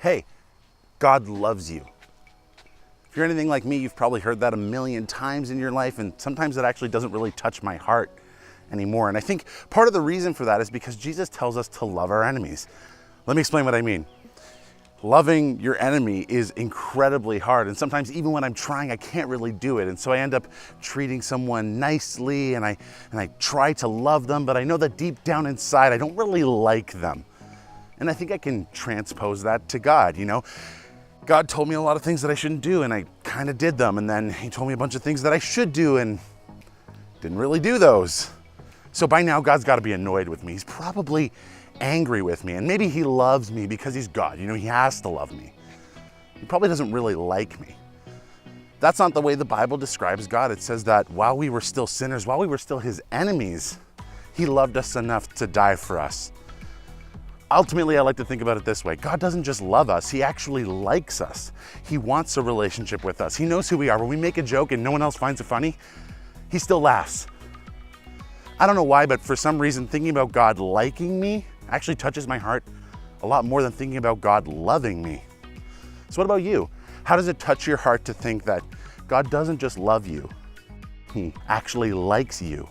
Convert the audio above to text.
Hey, God loves you. If you're anything like me, you've probably heard that a million times in your life, and sometimes it actually doesn't really touch my heart anymore. And I think part of the reason for that is because Jesus tells us to love our enemies. Let me explain what I mean. Loving your enemy is incredibly hard, and sometimes even when I'm trying, I can't really do it. And so I end up treating someone nicely, and I try to love them, but I know that deep down inside, I don't really like them. And I think I can transpose that to God, you know? God told me a lot of things that I shouldn't do, and I kind of did them. And then he told me a bunch of things that I should do and didn't really do those. So by now, God's got to be annoyed with me. He's probably angry with me. And maybe he loves me because he's God. You know, he has to love me. He probably doesn't really like me. That's not the way the Bible describes God. It says that while we were still sinners, while we were still his enemies, he loved us enough to die for us. Ultimately, I like to think about it this way. God doesn't just love us, he actually likes us. He wants a relationship with us. He knows who we are. When we make a joke and no one else finds it funny, he still laughs. I don't know why, but for some reason, thinking about God liking me actually touches my heart a lot more than thinking about God loving me. So what about you? How does it touch your heart to think that God doesn't just love you, he actually likes you?